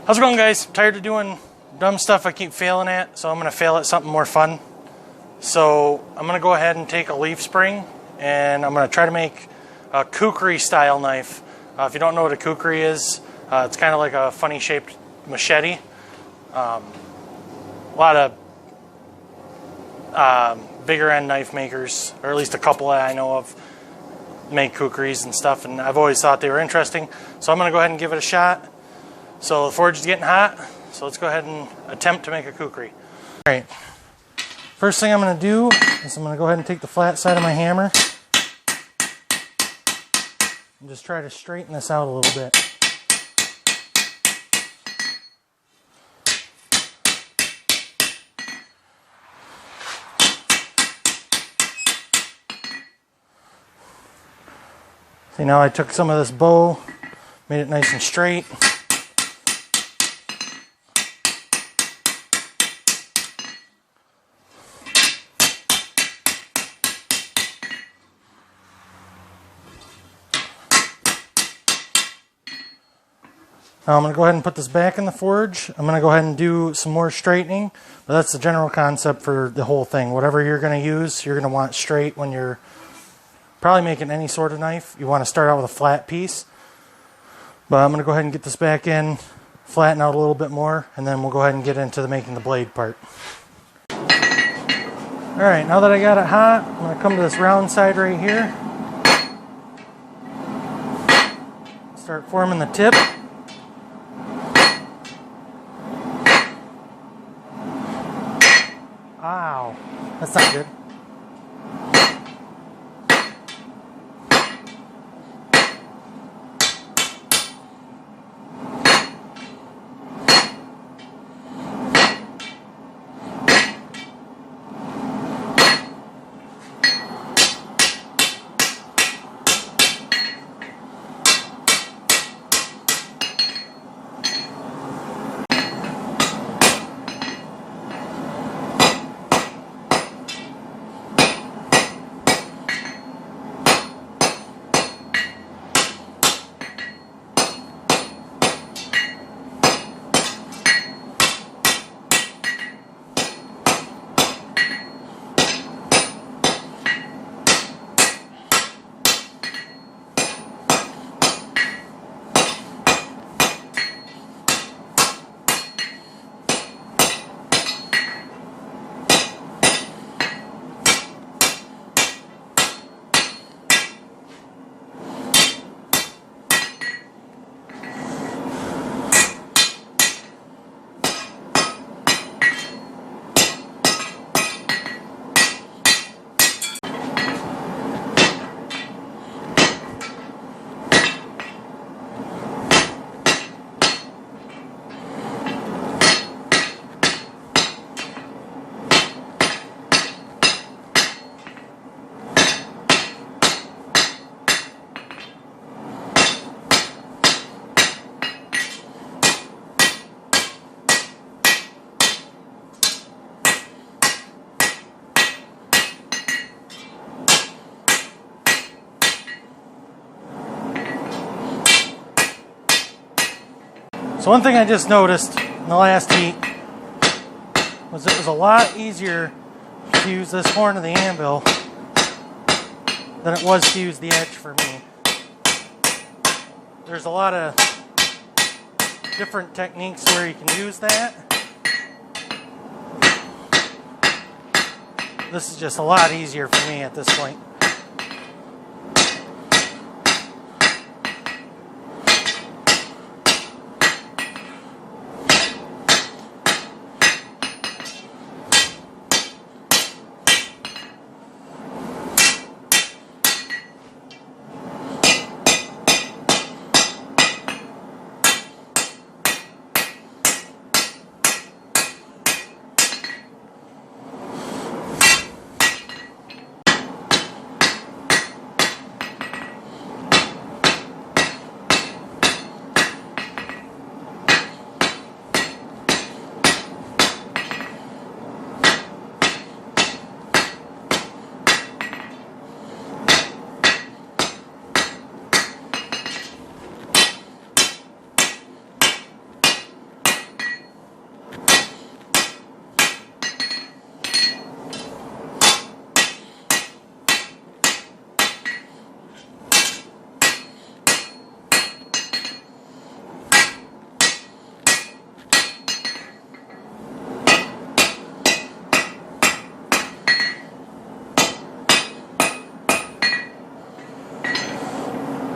How's it going, guys? I'm tired of doing dumb stuff I keep failing at, so I'm going to fail at something more fun. So I'm going to go ahead and take a leaf spring, and I'm going to try to make a Kukri style knife. If you don't know what a Kukri is, it's kind of like a funny shaped machete. A lot of bigger end knife makers, or at least a couple that I know of, make Kukris and stuff, and I've always thought they were interesting. So I'm going to go ahead and give it a shot. So the forge is getting hot, so let's go ahead and attempt to make a Kukri. All right, first thing I'm going to do is I'm going to go ahead and take the flat side of my hammer and just try to straighten this out a little bit. See, now I took some of this bow, made it nice and straight. Now I'm going to go ahead and put this back in the forge. I'm going to go ahead and do some more straightening, but that's the general concept for the whole thing. Whatever you're going to use, you're going to want straight when you're probably making any sort of knife. You want to start out with a flat piece. But I'm going to go ahead and get this back in, flatten out a little bit more, and then we'll go ahead and get into making the blade part. Alright, now that I got it hot, I'm going to come to this round side right here. Start forming the tip. Ow, that's not good. So one thing I just noticed in the last heat was it was a lot easier to use this horn of the anvil than it was to use the edge for me. There's a lot of different techniques where you can use that. This is just a lot easier for me at this point.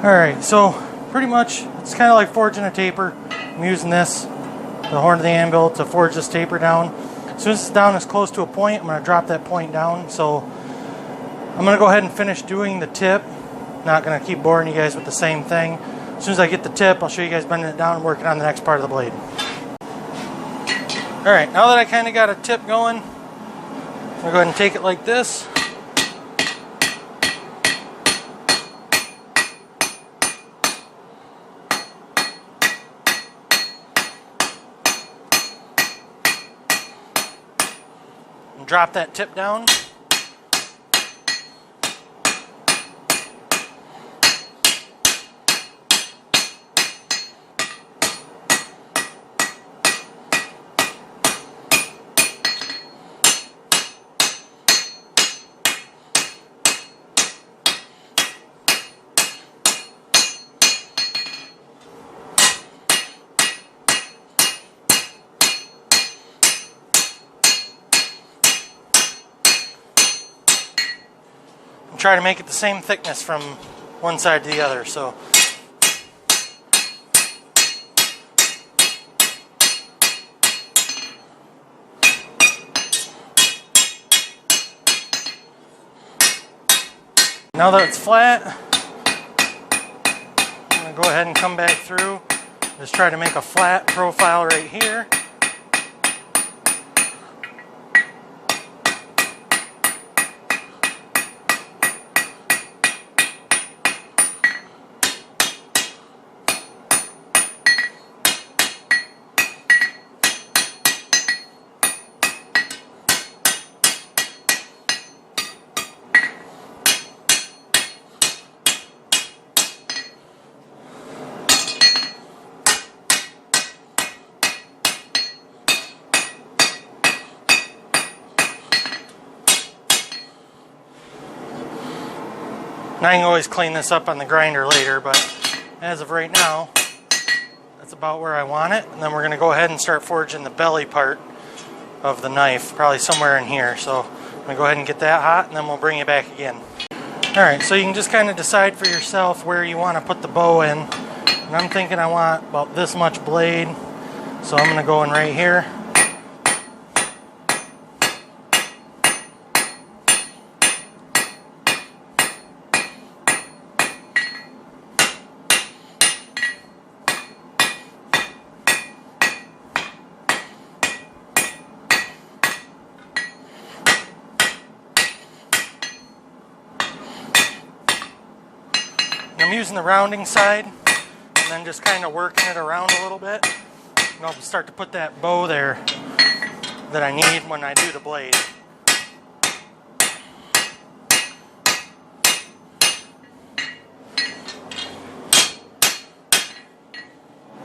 Alright, so pretty much it's kind of like forging a taper. I'm using this, the horn of the anvil, to forge this taper down. As soon as it's down as close to a point, I'm going to drop that point down. So I'm going to go ahead and finish doing the tip. Not going to keep boring you guys with the same thing. As soon as I get the tip, I'll show you guys bending it down and working on the next part of the blade. Alright, now that I kind of got a tip going, I'm going to go ahead and take it like this. And drop that tip down. Try to make it the same thickness from one side to the other. So now that it's flat, I'm going to go ahead and come back through. Just try to make a flat profile right here. Now I can always clean this up on the grinder later, but as of right now, that's about where I want it. And then we're going to go ahead and start forging the belly part of the knife, probably somewhere in here. So I'm going to go ahead and get that hot, and then we'll bring it back again. Alright, so you can just kind of decide for yourself where you want to put the bow in. And I'm thinking I want about this much blade, so I'm going to go in right here. I'm using the rounding side and then just kind of working it around a little bit. And I'll start to put that bow there that I need when I do the blade.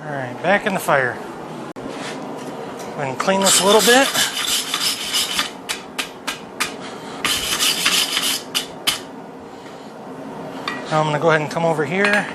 Alright, back in the fire. I'm going to clean this a little bit. Now I'm going to go ahead and come over here.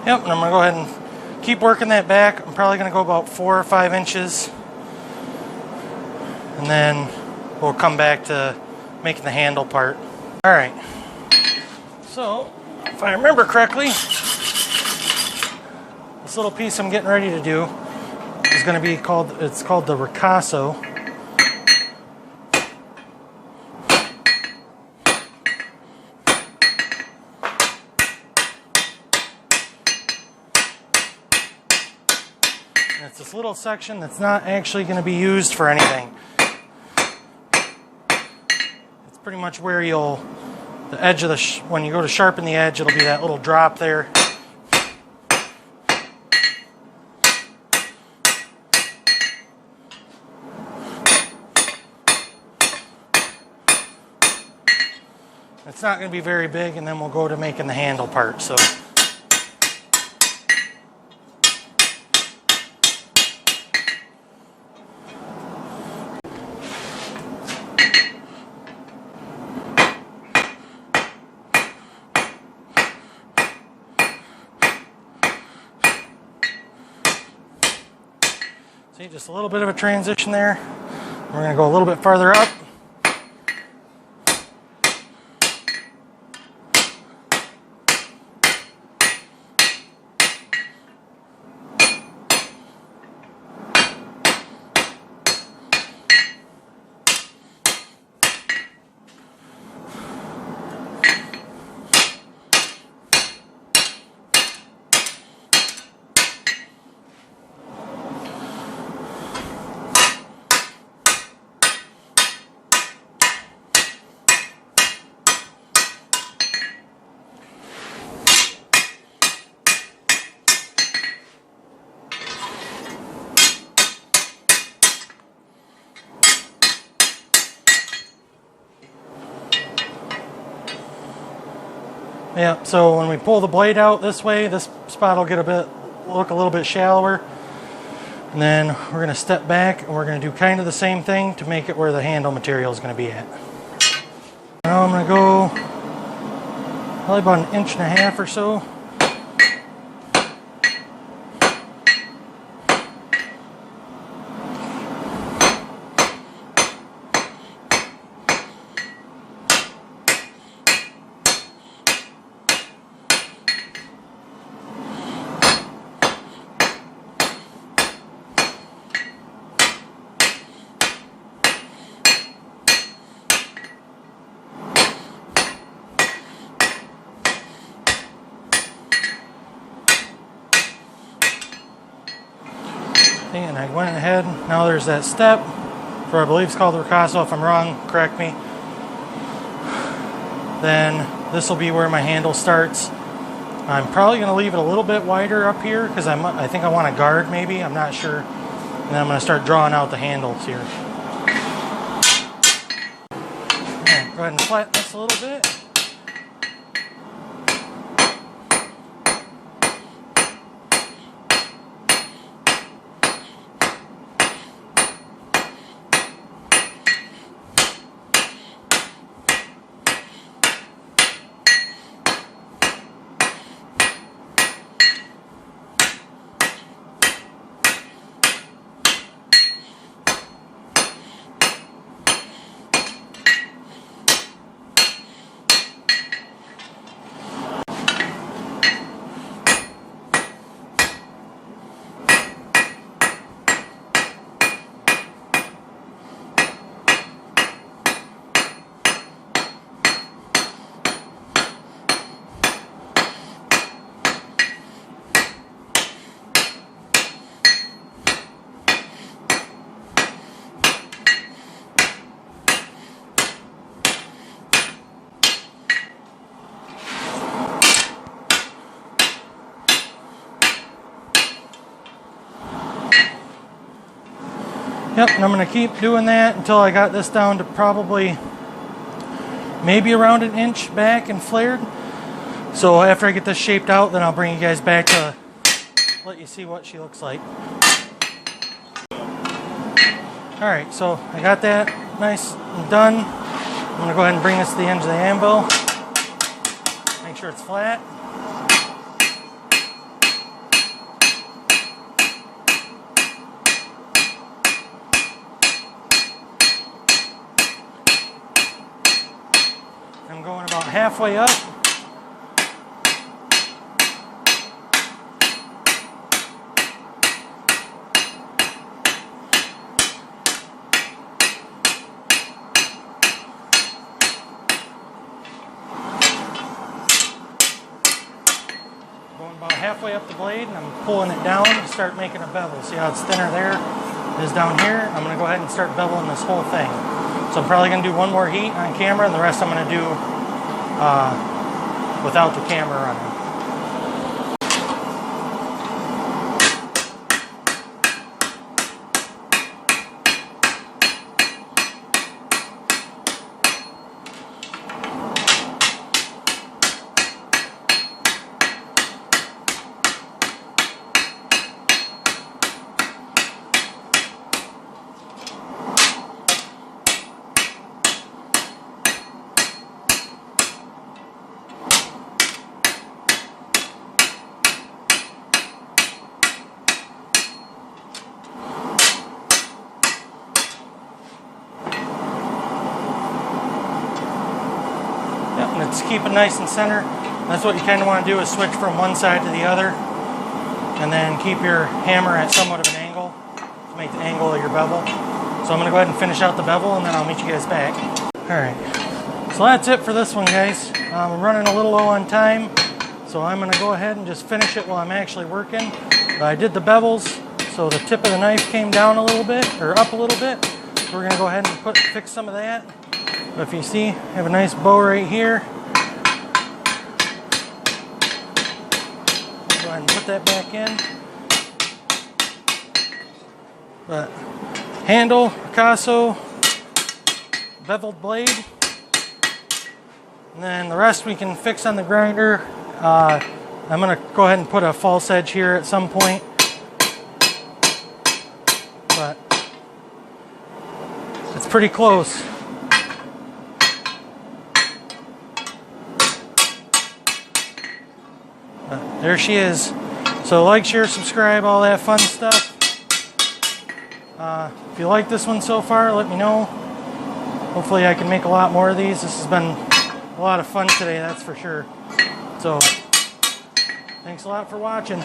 Yep, and I'm going to go ahead and keep working that back. I'm probably going to go about 4 or 5 inches. And then we'll come back to making the handle part. Alright, so if I remember correctly, this little piece I'm getting ready to do is going to be called, it's called the ricasso. It's this little section that's not actually going to be used for anything. It's pretty much where you'll, the edge of the, when you go to sharpen the edge, it'll be that little drop there. It's not going to be very big, and then we'll go to making the handle part. So. See, just a little bit of a transition there. We're going to go a little bit farther up. Yeah, so when we pull the blade out this way, this spot will look a little bit shallower. And then we're going to step back and we're going to do kind of the same thing to make it where the handle material is going to be at. Now I'm going to go probably about 1.5 inches or so. And I went ahead, now there's that step, for I believe it's called the ricasso. If I'm wrong, correct me. Then this will be where my handle starts. I'm probably going to leave it a little bit wider up here because I think I want a guard maybe, I'm not sure. And then I'm going to start drawing out the handles here. Right, go ahead and flatten this a little bit. Yep, and I'm going to keep doing that until I got this down to probably maybe around 1 inch back and flared. So after I get this shaped out, then I'll bring you guys back to let you see what she looks like. Alright, so I got that nice and done. I'm going to go ahead and bring this to the edge of the anvil. Make sure it's flat. I'm going about halfway up. Going about halfway up the blade, and I'm pulling it down to start making a bevel. See how it's thinner there? It is down here. I'm going to go ahead and start beveling this whole thing. So I'm probably going to do one more heat on camera, and the rest I'm going to do without the camera running. it's keeping nice and center. That's what you kind of want to do, is switch from one side to the other, and then keep your hammer at somewhat of an angle to make the angle of your bevel. So I'm going to go ahead and finish out the bevel, and then I'll meet you guys back. Alright, so that's it for this one, guys. I'm running a little low on time, so I'm going to go ahead and just finish it while I'm actually working. I did the bevels, so the tip of the knife came down a little bit, or up a little bit. So we're going to go ahead and fix some of that. But if you see, I have a nice bow right here. Go ahead and put that back in. But handle, Picasso, beveled blade. And then the rest we can fix on the grinder. I'm going to go ahead and put a false edge here at some point. But it's pretty close. But there she is. So like, share, subscribe, all that fun stuff. If you like this one so far, let me know. Hopefully I can make a lot more of these. This has been a lot of fun today, that's for sure. So thanks a lot for watching.